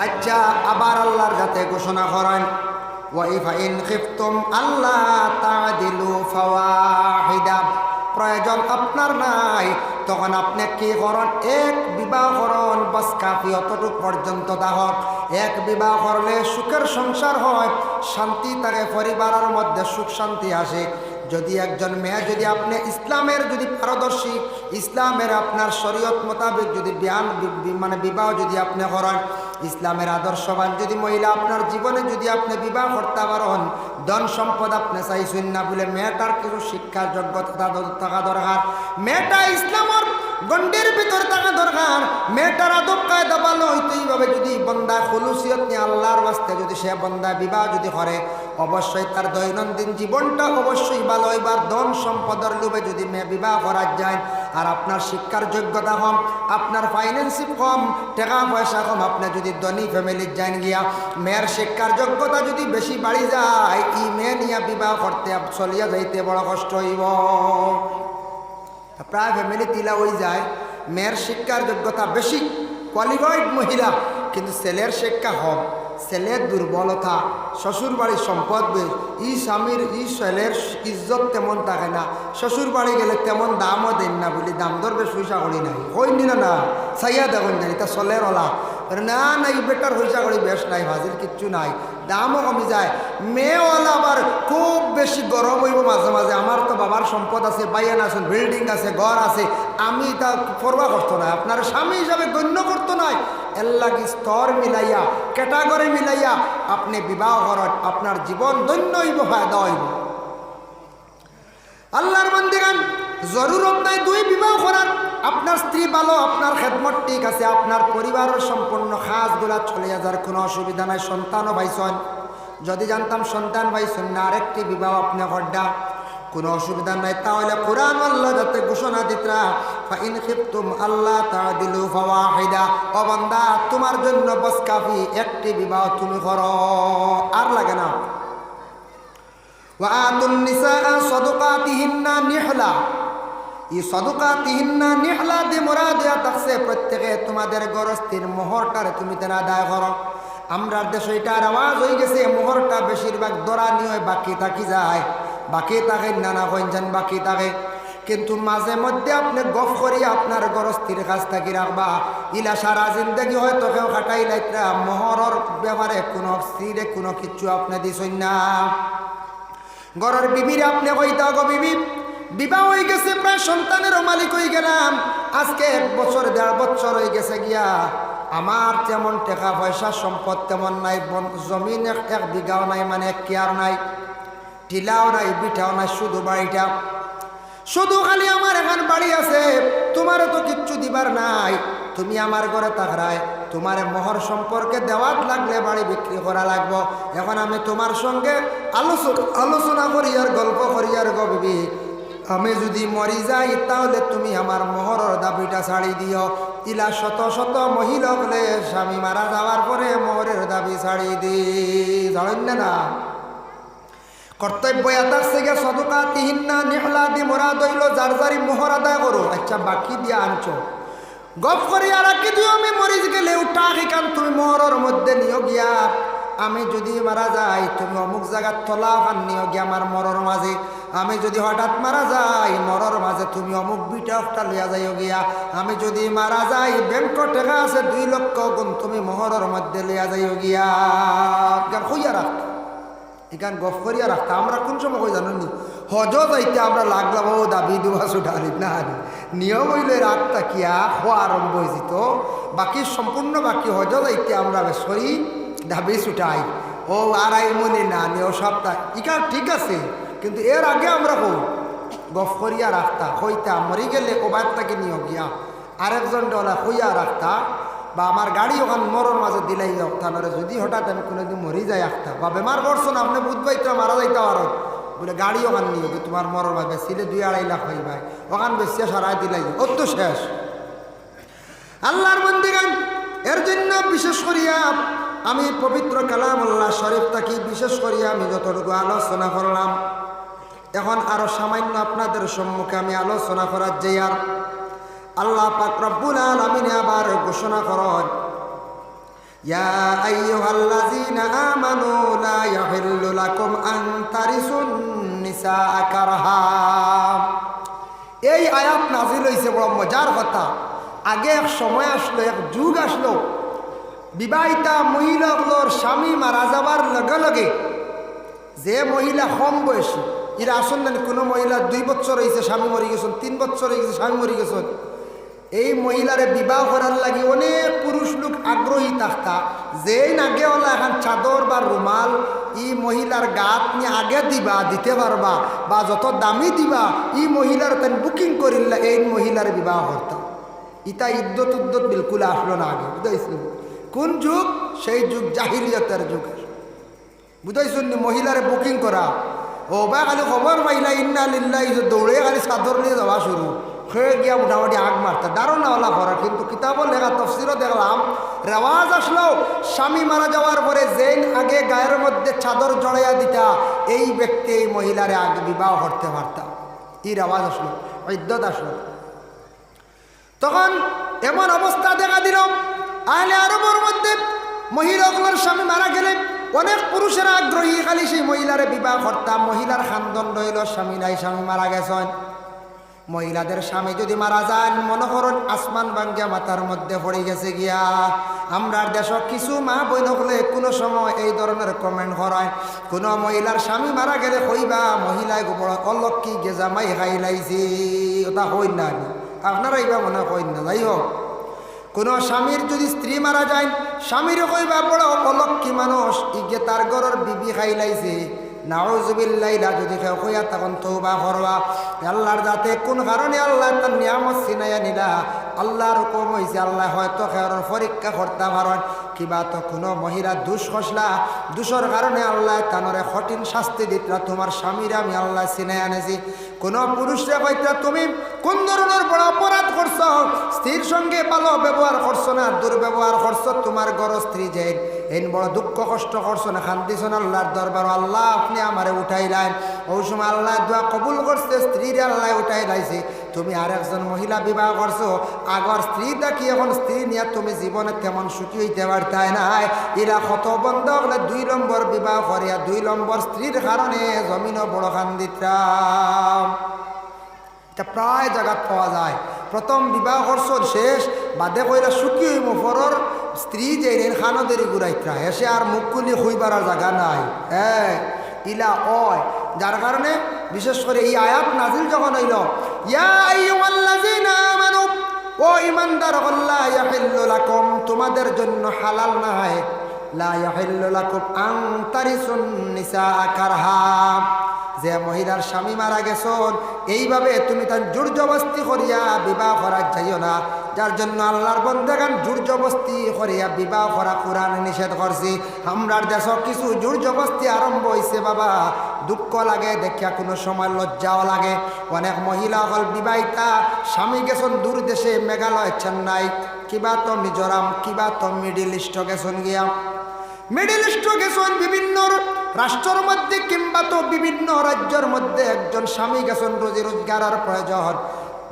আচ্ছা, আবার আল্লাহর কাছে ঘোষণা করেন, ওয়া ইন খিফতুম আল্লা তা'দিলু ফাওয়াহিদা, প্রয়োজন আপনার নাই, তখন আপনি কি করেন, 1 বিবাহ করেন, বাস কাফি, অতটুক পর্যন্ত দাহক। 1 বিবাহ করলে সুখের সংসার হয়, শান্তি থাকে, পরিবারের মধ্যে সুখ শান্তি আসে। যদি একজন মেয়ে যদি আপনি ইসলামের যদি পারদর্শী, ইসলামের আপনার শরীয়ত মোতাবেক যদি বিবাহ যদি আপনি করেন, ইসলামের আদর্শবান যদি মহিলা আপনার জীবনে যদি আপনি বিবাহ করতে পারেন, ধন সম্পদ আপনি চাইছেন না বলে মেয়েটার কিছু শিক্ষার যোগ্যতা থাকা দরকার, মেয়েটা ইসলামের গন্ডির ভিতর থাকা দরকার, মেয়েটার আদব কায়দা ভালো হইতেইভাবে। যদি বন্দা খুলুসিয়ত নিয়ে আল্লাহর ওয়াস্তে যদি সে বন্দা বিবাহ যদি করে, অবশ্যই তার দৈনন্দিন জীবনটা অবশ্যই ভালো হইবার। ধন সম্পদের লোভে যদি মেয়ে বিবাহ করা যায়, আর আপনার শিক্ষার যোগ্যতা কম, আপনার ফাইন্যান্সিভ কম, টাকা পয়সা কম, আপনি যদি ধনী ফ্যামিলির যান গিয়া মেয়ের শিক্ষার যোগ্যতা যদি বেশি বাড়ি যায়, ই মেয়ে নিয়ে বিবাহ করতে চলিয়া যাইতে বড় কষ্ট হইব। প্রায় ফ্যামিলি তিলা হয়ে যায় মেয়ের শিক্ষার যোগ্যতা বেশি, কোয়ালিফাইড মহিলা, কিন্তু ছেলের শিক্ষা কম, ছেলের দুর্বলতা, শ্বশুর বাড়ির সম্পদ বেশ, ই স্বামীর ই ছেলের ইজ্জত তেমন থাকে না, শ্বশুর বাড়ি গেলে তেমন দামও দেন না বলি, দাম দর বেশ পয়সা করি নাই হইনি না সাইয়া দেখুন জানি তা চলের ওলা না না, ই বেটার পয়সা করি বেশ নাই, ভাজির কিচ্ছু নাই, দামও কমে যায়। মেয়েওয়ালা আবার খুব বেশি গরম হইব মাঝে মাঝে, আমার তো বাবার সম্পদ আছে, বাইয়ান আছে, বিল্ডিং আছে, ঘর আছে, আমি তা পরবা করতো না, আপনার স্বামী হিসাবে গণ্য করতো নাই। এর লাগি স্তর মিলাইয়া, ক্যাটাগরি মিলাইয়া আপনি বিবাহ করেন, আপনার জীবন ধন্য হইব, ফায়দা হইব। আল্লাহর বান্দাগণ, জরুরত নাই দুই বিবাহ করার, আপনার স্ত্রী ভালো, আপনার খেদমত ঠিক আছে, আপনার পরিবারের সম্পূর্ণ কাজগুলা চলে যাওয়ার কোনো অসুবিধা নাই। সন্তানও পাইছেন, যদি জানতাম সন্তান পাইছেন না আরেকটি বিবাহ আপনি করডা, কোনো অসুবিধা নাই। তাহলে কোরআন আল্লাহ যাতে ঘোষণা দিতরা, ফাইন খিফতুম আল্লাহ তাআদিলু ফাওয়াহিদা, ও বান্দা তোমার জন্য বস কাফি, একটি বিবাহ তুমি করো, আর লাগে না। ওয়া আতুন নিসা সাদকাতিহিন্না নিহলা, এই সাদকাতিহিন্না নিহলা দি মুরাদ ইয়া থাকছে প্রত্যেকে তোমাদের গরস্তির মোহরটারে তুমি তেনা আদায় করো। আমরা দেশে এটার আওয়াজ হয়ে গেছে, মোহরটা বেশিরভাগ দরা নিয়ে বাকি থাকি যায়, বাকি থাকে নানা কইনজান বাকি থাকে, কিন্তু মাঝে মধ্যে আপনি গফ করিয়া আপনার গরস্তির কাছ থাকি রাখবা, ইলা সারা জিন্দগি হয়তো কেউ খাটাই লাইতরা মোহরের ব্যাপারে কোনো স্ত্রীরে কোনো কিচ্ছু আপনি দিছেন না। ঘরের বিবির আপনি কইতা গো বিবি বিবাহ হয়ে গেছে, প্রায় সন্তানেরও মালিক হয়ে গেলাম, আজকে 1 বছর 1.5 বছর হয়ে গেছে গিয়া, আমার তেমন টাকা পয়সা সম্পদ তেমন নাই, জমিন এক বিঘাও নাই, মানে কেয়ার নাই, টিলাও নাই, বিটাও নাই, শুধু বাড়িটা, শুধু খালি আমার এখন বাড়ি আছে, তোমারও তো কিচ্ছু দিবার নাই, তুমি আমার ঘরে থাকরায়, তোমার মোহর সম্পর্কে দেওয়াত লাগলে বাড়ি বিক্রি করা লাগবো। এখন আমি তোমার সঙ্গে আলোচনা করি আর গল্প করি আর গো বিবি, আমি যদি মরি যাই তাহলে তুমি আমার মোহরের দাবিটা ছাড়ি দিও। ইলা শত শত মহিলা বলে স্বামী মারা যাওয়ার পরে মোহরের দাবি ছাড়ি দিন না, কর্তব্য এটার থেকে সাদকাতিহিন্না নিহলা দি মুরাদ হইল যার যারি মোহর আদায় করো। আচ্ছা বাকি দিয়া আনছো গপ করি আর কি দিও, আমি মরি গেলে উঠা শিকান তুমি মোহরের মধ্যে নিয়ে গিয়া, আমি যদি মারা যাই তুমি অমুক জায়গার তলা ওখান নিয়ে গিয়া আমার মরর মাঝে, আমি যদি হঠাৎ মারা যাই মরর মাঝে তুমি অমুক বিটা একটা লিয়া যাইও গিয়া, আমি যদি মারা যাই ব্যাংক টাকা আছে 2 লক্ষ গুণ তুমি মোহরের মধ্যে লিয়া যাইও গিয়া। হইয়া রাখ এখান গফ করিয়া রাখতা, আমরা কোন সময় কই জানি হজ যাইতে আমরা লাগলাম ও দাবি দুয়া ছুটালি না, নিয়ম হইলে রাতটা কিয়া হওয়া আরম্ভ হয়েছি, তো বাকি সম্পূর্ণ বাকি হজ যাইতে আমরা বেশি দাবি ছুটাই, ও আড়াই মনে না নিও সপ্তাহ ইকার ঠিক আছে, কিন্তু এর আগে আমরা গফ করিয়া রাখতা, হইতা মরি গেলে ও বাচ্চাকে নিয়ে গিয়া আরেকজন ডলা হইয়া রাখতা, বা আমার গাড়ি ওখান মরর মাঝে দিলাই থানারে, যদি হঠাৎ আমি কোনোদিন মরি যাই আখতা বা বেমার করছেন আপনি বুধবাইতে মারা যাইতে পারো বলে গাড়ি ওখান নিয়ে তোমার মরর মাঝে ছিলে 2-2.5 লাখ হয়ে ভাই ওখান বেশি সারাই দিলাই ও তো শেষ। আল্লাহর বান্দাগণ, এর জন্য বিশেষ করিয়া আমি পবিত্র কালামুল্লাহ শরীফ থাকি বিশেষ করিয়া আমি যতটুকু আলোচনা করলাম, এখন আরো সামান্য আপনাদের সম্মুখে আমি আলোচনা করার যে আর আল্লাহ পাক রব্বুল আলামিন আবার ঘোষণা করেন, ইয়া আইয়ুহাল্লাযীনা আমানু লা ইয়াহিল্লু লাকুম আন তারিসুন নিসা কারহা। এই আয়াত নাজিল হইছে বড় মজার কথা। আগে এক সময় আসলো, এক যুগ আসলো, বিবাহিতা মহিলাগুলোর স্বামী মারা যাবার লগে লগে যে মহিলা কম বয়সী, এরা আসন না কোনো মহিলা 2 বছর হয়েছে স্বামী মরি গেছেন, 3 বছর হয়ে গেছে স্বামী মরি গেছেন, এই মহিলারে বিবাহ করার লাগে অনেক পুরুষ লোক আগ্রহী থাকতা, যেই নাগে ওলা এখন চাদর বা রুমাল ই মহিলার গাত নিয়ে আগে দিতে পারবা বা যত দামি দিবা ই মহিলার তেন বুকিং করিল্লা এই মহিলার বিবাহ করতাম। ইতা ইদ্যত উদ্যত বিলকুল আসলো না আগে, বুঝাইছিল কোন যুগ? সেই যুগ জাহিলিয়তের যুগ, বুঝাইছেন মহিলারে বুকিং করা। ও বা খালি খবর পাইলা ইন্না লিল্লাহি দৌড়ে খালি চাদর নিয়ে যাওয়া শুরু, খেয়ে গিয়া মোটামুটি আগ মারতে ধারণাওয়ালা করা, কিন্তু কিতাবও লেখা তফসিরও দেখলাম রেওয়াজ আসলেও স্বামী মারা যাওয়ার পরে যেন আগে গায়ের মধ্যে চাদর জড়াইয়া দিতা এই ব্যক্তি এই মহিলারে আগে বিবাহ করতে পারতাম। এই রেওয়াজ আসলো, ইদ্যত আসলো। তখন এমন অবস্থা দেখা দিল আহলে আরবের মধ্যে মহিলাগুলোর স্বামী মারা গেলে অনেক পুরুষেরা আগ্রহী খালি সেই মহিলারে বিবাহ করতাম। মহিলার খান্দন রইল, স্বামী নাই, স্বামী মারা গেছেন। মহিলাদের স্বামী যদি মারা যান মনে করুন আসমান ভাঙ্গিয়া মাথার মধ্যে পড়ে গেছে গিয়া। আমরা দেশ কিছু মা বইন হলে কোনো সময় এই ধরনের কমেন্ট করায়, কোনো মহিলার স্বামী মারা গেলে কইবা মহিলায় বড় অলক্ষী গেজামাই খাইলাইছি, ওটা হই না, আপনারা এইবা মনে কইন না। যাই হোক, কোনো স্বামীর যদি স্ত্রী মারা যায় স্বামীর কইবা বড় অলক্ষী মানুষ, ইগে তার ঘরের বিবি খাইলাইছে। নাউজুবিল্লাহ, যদি কেউ কইয়া তখন তওবা করবা। আল্লাহর যাতে কোন কারণে আল্লাহ তার নিয়ামত ছিনাইয়া নিলা, আল্লাহর হুকুম হয়েছে আল্লাহ হয়তো খেয়ার পরীক্ষা করতে পারেন। কিবা তো কোনো মহিলা দুষ খসলা, দুষর কারণে আল্লাহ তানরে কঠিন শাস্তি দিতরা, তোমার স্বামীরা আমি আল্লাহ ছিনাই আনেছি। কোনো পুরুষরা কইতা তুমি কোন ধরনের বড় অপরাধ করছো, স্ত্রীর সঙ্গে ভালো ব্যবহার করছো না, দুর্ব্যবহার করছো, তোমার গড় স্ত্রী যে এই বড় দুঃখ কষ্ট করছো না, খান্দিছ না আল্লাহর দরবার, আল্লাহ আপনি আমারে উঠাইলেন। ওই সময় আল্লাহ দোয়া কবুল করছে, স্ত্রীর আল্লাহ উঠাই লাইছে। তুমি আর একজন মহিলা বিবাহ করছো, আগর স্ত্রীটা কি এখন স্ত্রী নিয়ে তুমি জীবনে তেমন সুখী হইতে পারতাই নাই। এরা কত বন্ধ হলে 2 নম্বর বিবাহ করিয়া 2 নম্বর স্ত্রীর কারণে জমিনও বড় খান্দিতাম। এটা প্রায় জায়গা পাওয়া যায়। প্রথম বিবাহ করছো শেষ বাদে কইরা সুখী হইব, পরর স্ত্রী যে খানদেরই ঘুরাইতরা এসে আর মুখ খুলি হইবার জায়গা নাই। হ্যাঁ, ইলা অয়, যার কারণে বিশেষ করে এই আয়াত নাজিল যখন হইল, ইয়া আইয়ুহাল্লাযীনা আমানু, ও ঈমানদার আল্লাহ, ইয়াহিল্লু লাকুম, তোমাদের জন্য হালাল নাই, লা ইয়াহিল্লু লাকুম আন তারিসুন নিসা কারহা, যে মহিলার স্বামী মারা গেছন এইভাবে তুমি তার জোর জবস্তি করিয়া বিবাহ করা যাইও না। যার জন্য আল্লাহর বন্দেগান জোর জবস্তি করিয়া বিবাহ করা কোরআন নিষেধ করছি। আমরার দেশ কিছু জোর জবস্তি আরম্ভ হয়েছে বাবা, দুঃখ লাগে দেখিয়া, কোনো সময় লজ্জাও লাগে। অনেক মহিলা হল বিবাহিতা, স্বামী গেছন দূর দেশে, মেঘালয়, চেন্নাই, কিবা তো মিজোরাম, কিবা তো মিডিল ইস্ট গেছন গিয়া, মিডিল ইস্ট গেছন বিভিন্ন রাষ্ট্রের মধ্যে, কিংবা তো বিভিন্ন রাজ্যের মধ্যে একজন স্বামী গেছেন রোজি রোজগারের প্রয়োজন,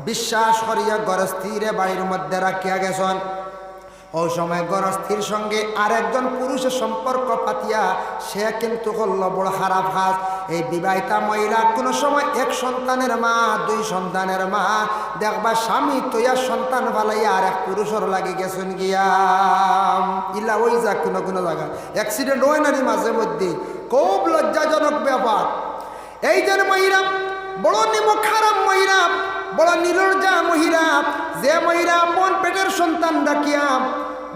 বিশ্বাস করিয়া গরস্থিরে বাড়ির মধ্যে রাখিয়া গেছেন। ওই সময় গরস্থির সঙ্গে আর একজন পুরুষের সম্পর্ক পাতিয়া সে কিন্তু করল বড় খারাপ কাজ। এই বিবাহিতা মহিলা কোনো সময় 1 সন্তানের মা, 2 সন্তানের মা, দেখবা স্বামী তৈয়া সন্তান ফালাইয়া আর এক পুরুষের লাগি গেছেন গিয়া। ইলা ওই যা কোনো কোনো জায়গা অ্যাক্সিডেন্ট হয় নারী মাঝে মধ্যে, খুব লজ্জাজনক ব্যাপার। এই যে মহিলা বড় নিমক খারাপ মহিলা, বড় নির্লজ্জা মহিলা, যে মহিলা আপন পেটের সন্তান ডাকিয়া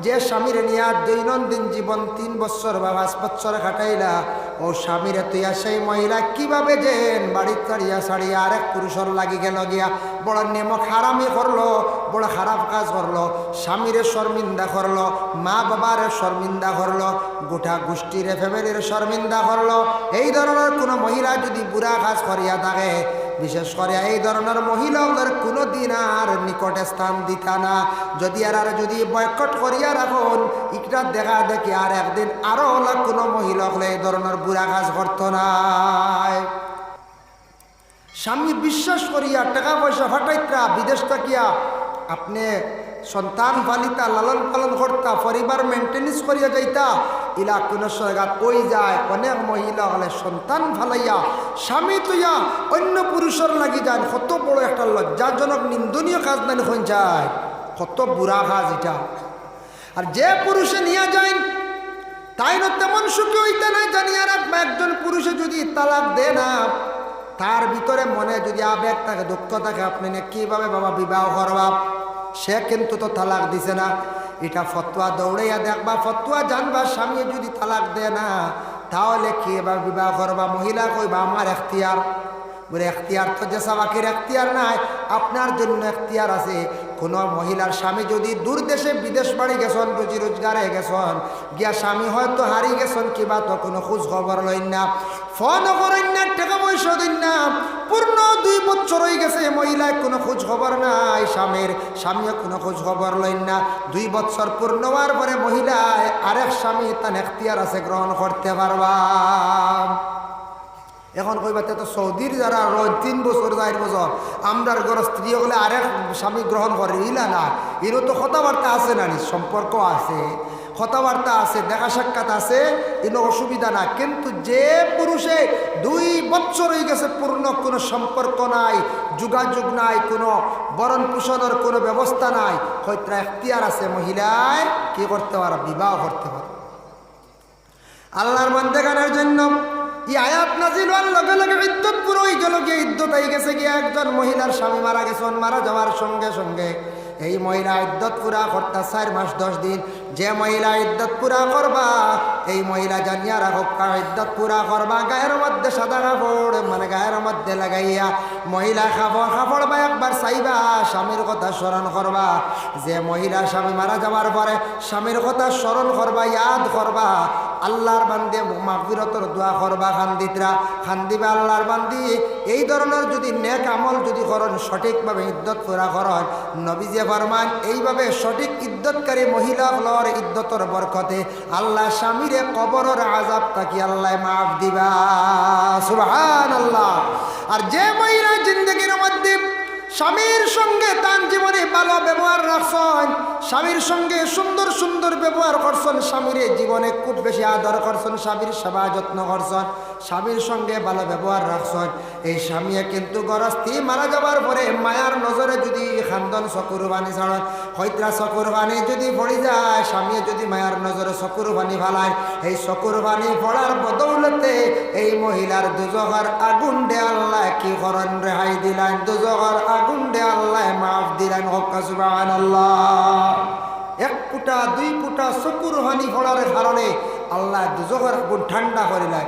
যে স্বামীর নিয়া দৈনন্দিন জীবন 3 বছর বা 5 বছর কাটাইলা, ও স্বামীরে তুইয়া সেই মহিলা কিভাবে যেন বাড়ি ছাড়িয়া ছাড়িয়া আরেক পুরুষের লাগি গেল গিয়া, বড় নিমক হারামি করলো, বড় খারাপ কাজ করলো, স্বামীরে শর্মিন্দা করলো, মা বাবারে শর্মিন্দা করলো, গোটা গোষ্ঠীর ফ্যামিলির শর্মিন্দা করলো। এই ধরনের কোনো মহিলা যদি বুড়া কাজ করিয়া থাকে, বিশেষ করে এই ধরনের মহিলাদের কোনো দিন আর নিকটে স্থান দিতা না। যদি যদি বয়কট করিয়া রাখুন, ইকটা দেখা দেখি আর একদিন আরো কোনো মহিলা হলে এই ধরনের বুড়া কাজ করত নাই। স্বামী বিশ্বাস করিয়া টাকা পয়সা ফাটাইত্রা বিদেশ থাকিয়া আপনি সন্তান পালিতা, লালন পালন করতা, পরিবার মেনটেনেন্স করিয়া যাইতা, ইলা কোনো জায়গাত ওই যায় অনেক মহিলা হলে সন্তান ফালাইয়া স্বামী তুইয়া অন্য পুরুষের লাগি যান, কত বড় একটা লজ্জাজনক নিন্দনীয় কাজ না হয়ে যায়, কত বুড়া কাজ এটা। আর যে পুরুষে নিয়ে যায় তাই না তেমন সুখী হইতে নাই জানিয়া রাখবা। একজন পুরুষে যদি তালাক দে না, তার ভিতরে মনে যদি আবেগ থাকে, দুঃখ থাকে, আপনি কিভাবে বাবা বিবাহ করবা, সে কিন্তু তো তালাক দিছে না। এটা ফতোয়া দৌড়াইয়া দেখবা, ফতোয়া জানবা, স্বামী যদি তালাক দেয় না তাহলে কি এবার বিবাহ করবা। মহিলা কইবা আমার এখতিয়ার, বলে এখতিয়ার তো যে সাবাকের এখতিয়ার নাই, আপনার জন্য এখতিয়ার আছে। কোনো মহিলার স্বামী যদি দূর দেশে বিদেশ বাড়ি গেছেন, রুজি রোজগারে গেছেন, গিয়া স্বামী হয়তো হারিয়ে গেছেন কিবা, তো কোনো খোঁজ খবর লইন না, ফোনও করেন না, টাকা পয়সা দিন না, পূর্ণ 2 বছর হয়ে গেছে মহিলায় কোনো খোঁজ খবর নাই, স্বামীও কোনো খোঁজ খবর লইন না। 2 বছর পূর্ণ হওয়ার পরে মহিলায় আরেক স্বামী তার এখতিয়ার আছে, গ্রহণ করতে পারবা। এখন কইবাতে তো সৌদির যারা 3 বছর 4 বছর, আমরার ঘর স্ত্রী হলে আরেক স্বামী গ্রহণ করে ইলা না, এরও তো কথাবার্তা আছে না, সম্পর্ক আছে, কথাবার্তা আছে, দেখা সাক্ষাৎ আছে, এনো অসুবিধা না। কিন্তু যে পুরুষে 2 বছর হয়ে গেছে পূর্ণ কোনো সম্পর্ক নাই, যোগাযোগ নাই, কোনো বরণ পোষণের কোনো ব্যবস্থা নাই, হয়তো এখতিয়ার আছে মহিলায় কি করতে পারে, বিবাহ করতে পারে। আল্লাহর বান্দাগানের জন্য এই আয়াত নাযিল হওয়ার লগে লগে ইদ্যত পুরো হয়ে গেল, গিয়ে ইদ্যত হয়ে গেছে, গিয়ে একজন মহিলার স্বামী মারা গেছেন, মারা যাওয়ার সঙ্গে সঙ্গে এই মহিলা ইদ্যত পুরা করতে 4 মাস 10 দিন। যে মহিলা ইদ্যত পুরা করবা, এই মহিলা জানিয়া রাখো, ইদ্যত পুরা করবা গায়ের মধ্যে সাদা কাপড়, মানে গায়ের মধ্যে লাগাইয়া মহিলা কাপড় বা একবার চাইবা, স্বামীর কথা স্মরণ করবা। যে মহিলা স্বামী মারা যাওয়ার পরে স্বামীর কথা স্মরণ করবা, ইয়াদ করবা, আল্লাহর বান্দে মাগফিরতর দোয়া করবা, খান্দিবা আল্লাহর বান্দি। এই ধরনের যদি নেক আমল যদি করেন, সঠিকভাবে ইদ্যত পুরা করেন, নবীজি ফরমান এইভাবে সঠিক ইদ্যতকারী মহিলা হলর ইদ্যতর বরকতে আল্লাহ স্বামীরে কবরের আযাব থাকি আল্লাহ মাফ দিবা, সুবহানাল্লাহ। আর যে মহিলা জিন্দেগির মধ্যে স্বামীর সঙ্গে তার জীবনে ভালো ব্যবহার রাখছেন, স্বামীর সঙ্গে সুন্দর সুন্দর ব্যবহার করছেন, স্বামীর জীবনে খুব বেশি আদর করছেন, স্বামীর সেবা যত্ন করছেন, স্বামীর সঙ্গে ভালো ব্যবহার রাখছেন, এই স্বামীয়ে কিন্তু গরস্তি মারা যাবার পরে মায়ার নজরে যদি খান্দন চকুর বাণী ছাড়ন, হয়তো চকুর বাণী যদি পড়ে যায়, স্বামীয়ে যদি মায়ার নজরে চকুর বাণী ফালায়, এই চকুর বাণী পড়ার বদৌলতে এই মহিলার দুজকের আগুন দে আল্লাহ কি করেন, রেহাই দিলেন, দুজকের আগুন দে আল্লাহ মাফ দিলেন, হক্কা সুবহানাল্লাহ। 1 ফুটা 2 ফুটা চকুর হানি পড়ার কারণে আল্লাহ দুজকের আগুন ঠান্ডা করিলেন।